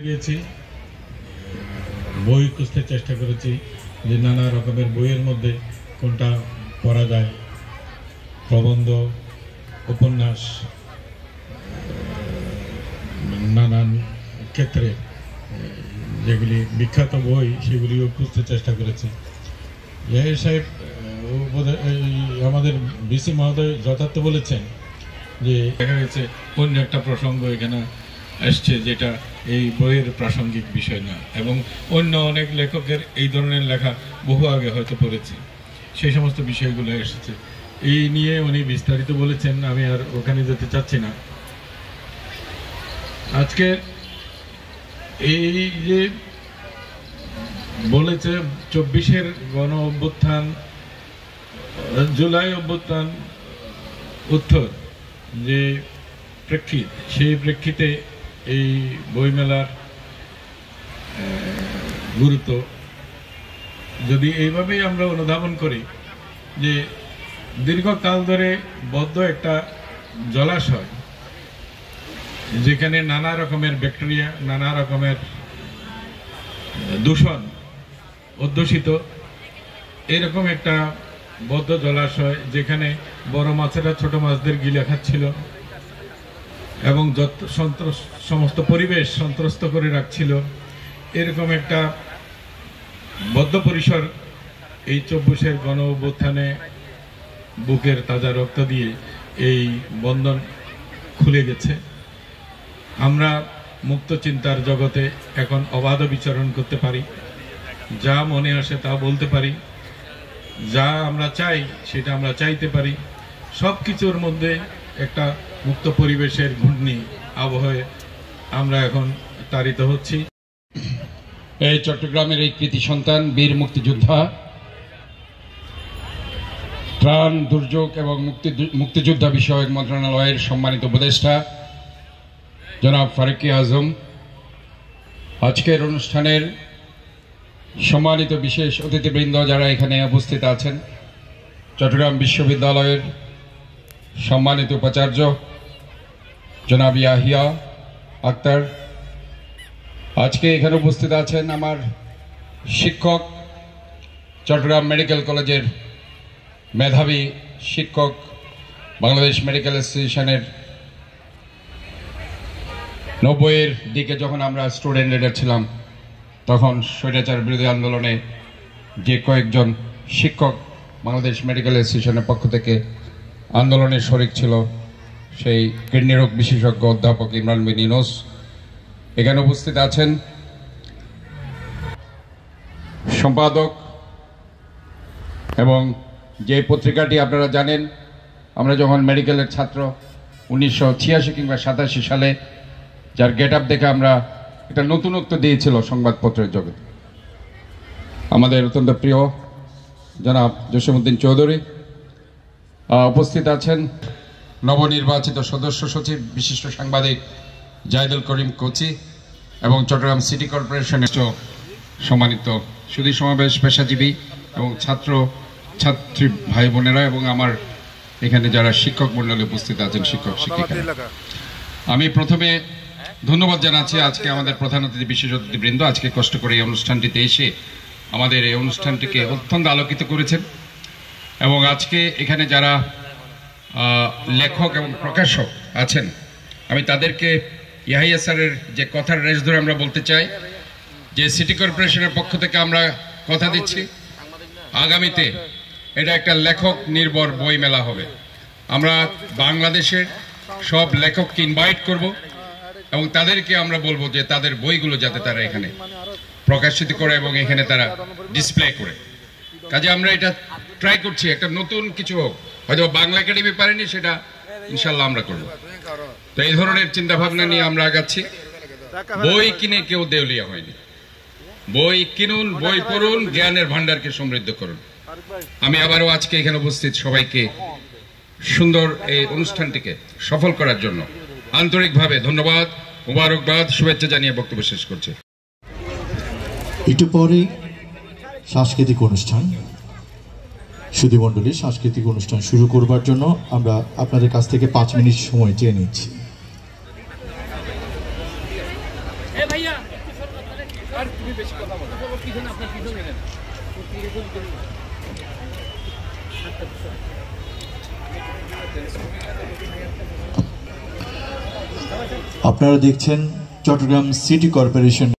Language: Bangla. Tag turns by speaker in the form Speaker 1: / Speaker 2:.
Speaker 1: গিয়েছি, বই খুঁজতে চেষ্টা করেছি যে নানা রকমের বইয়ের মধ্যে কোনটা পড়া যায়, প্রবন্ধ, উপন্যাস, নানান ক্ষেত্রে যেগুলি বিখ্যাত বই সেগুলিও খুঁজতে চেষ্টা করেছি। ইয়াহিয়া সাহেব আমাদের ভিসি মহোদয় যথার্থ বলেছেন যে দেখা গেছে অন্য একটা প্রসঙ্গ এখানে আসছে যেটা এই বইয়ের প্রাসঙ্গিক বিষয় না, এবং অন্য অনেক লেখকের এই ধরনের লেখা বহু আগে হয়তো পড়েছি, সেই সমস্ত বিষয়গুলো এসেছে। এই নিয়ে উনি বিস্তারিত বলেছেন, আমি আর ওখানে যেতে চাচ্ছি না। আজকে এই যে বলেছে 24-এর গণ অভ্যুত্থান, জুলাই অভ্যুত্থান উত্তর যে প্রেক্ষিত, সেই প্রেক্ষিতে এই বইমেলার গুরুত্ব যদি এইভাবেই আমরা অনুধাবন করি যে দীর্ঘকাল ধরে বদ্ধ একটা জলাশয়, যেখানে নানা রকমের ব্যাকটেরিয়া, নানা রকমের দূষণ অধ্যুষিত, এরকম একটা বদ্ধ জলাশয় যেখানে বড় মাছেরা ছোট মাছদের গিলে খাচ্ছিল এবং সমস্ত পরিবেশ সন্ত্রস্ত করে রাখছিল, এরকম একটা বদ্ধ পরিসর এই 24-এর গণ অভ্যুত্থানে বুকের তাজা রক্ত দিয়ে এই বন্ধন খুলে গেছে। আমরা মুক্ত চিন্তার জগতে এখন অবাধ বিচরণ করতে পারি, যা মনে আসে তা বলতে পারি, যা আমরা চাই সেটা আমরা চাইতে পারি। সব কিছুর মধ্যে একটা মুক্ত পরিবেশের ঘূর্ণি আবহাওয়ায় আমরা এখন তাড়িত হচ্ছি।
Speaker 2: এই চট্টগ্রামের এই কৃতি সন্তান, বীর মুক্তিযোদ্ধা, ত্রাণ, দুর্যোগ এবং মুক্তিযোদ্ধা বিষয়ক মন্ত্রণালয়ের সম্মানিত উপদেষ্টা জনাব ফারুক-ই আজম, আজকের অনুষ্ঠানের সম্মানিত বিশেষ অতিথিবৃন্দ যারা এখানে উপস্থিত আছেন, চট্টগ্রাম বিশ্ববিদ্যালয়ের সম্মানিত উপাচার্য জনাব ইয়াহিয়া আক্তার, আজকে এখানে উপস্থিত আছেন আমার শিক্ষক, চট্টগ্রাম মেডিকেল কলেজের মেধাবী শিক্ষক, বাংলাদেশ মেডিকেল অ্যাসোসিয়েশনের 90-এর দিকে যখন আমরা স্টুডেন্ট লিডার ছিলাম, তখন স্বৈরাচার বিরোধী আন্দোলনে যে কয়েকজন শিক্ষক বাংলাদেশ মেডিকেল অ্যাসোসিয়েশনের পক্ষ থেকে আন্দোলনের শরিক ছিল, সেই কিডনি রোগ বিশেষজ্ঞ অধ্যাপক ইমরান বিন ইউনুস এখানে উপস্থিত আছেন, সম্পাদক, এবং যে পত্রিকাটি আপনারা জানেন আমরা যখন মেডিকেলের ছাত্র 1986 কিংবা 87 সালে যার গেট আপ দেখে আমরা একটা নতুনত্ব দিয়েছিল সংবাদপত্রের জগতে, আমাদের অত্যন্ত প্রিয় জনাব জসিমউদ্দিন চৌধুরী উপস্থিত আছেন, নবনির্বাচিত সদস্য সচিব বিশিষ্ট সাংবাদিক জাহিদুল করিম কোচি এবং চট্টগ্রাম সিটি কর্পোরেশনের সম্মানিত সুধী সমাবেশ, পেশাজীবী এবং ছাত্রী ভাই বোনেরা এবং আমার এখানে যারা শিক্ষক মণ্ডলী উপস্থিত আছেন, শিক্ষক শিক্ষিকা, আমি প্রথমে ধন্যবাদ জানাচ্ছি আজকে আমাদের প্রধান অতিথি বিশেষ অতিথিবৃন্দ আজকে কষ্ট করে এই অনুষ্ঠানটিতে এসে আমাদের এই অনুষ্ঠানটিকে অত্যন্ত আলোকিত করেছেন। এবং আজকে এখানে যারা লেখক এবং প্রকাশক আছেন, আমি তাদেরকে ইয়াহিয়া স্যারের যে কথার রেশ ধরে আমরা বলতে চাই যে সিটি কর্পোরেশনের পক্ষ থেকে আমরা কথা দিচ্ছি আগামীতে এটা একটা লেখক নির্ভর বই মেলা হবে। আমরা বাংলাদেশের সব লেখককে ইনভাইট করব এবং তাদেরকে আমরা বলবো যে তাদের বইগুলো যাতে তারা এখানে প্রকাশিত করে এবং এখানে তারা ডিসপ্লে করে। কাজে আমরা এটা ট্রাই করছি একটা নতুন কিছু হোক, হয়তো বাংলা একাডেমি পারেনি, সেটা ইনশাল্লাহ আমরা করব। তো এই ধরনের চিন্তা ভাবনা নিয়ে আমরা আগাচ্ছি। বই কিনে কেউ দেউলিয়া হয়নি, বই কিনুন, বই পড়ুন, জ্ঞানের ভান্ডারকে সমৃদ্ধ করুন। আমি আবারও আজকে এখানে উপস্থিত সবাইকে সুন্দর এই অনুষ্ঠানটিকে সফল করার জন্য আন্তরিকভাবে ধন্যবাদ, মুবারকবাদ, শুভেচ্ছা জানিয়ে বক্তব্য শেষ করছি।
Speaker 3: একটু পরে সাংস্কৃতিক অনুষ্ঠান, সুধীমণ্ডলী সাংস্কৃতিক অনুষ্ঠান শুরু করবার জন্য আমরা আপনাদের কাছ থেকে 5 মিনিট সময় চেয়ে নিচ্ছি। আপনারা দেখছেন চট্টগ্রাম সিটি কর্পোরেশন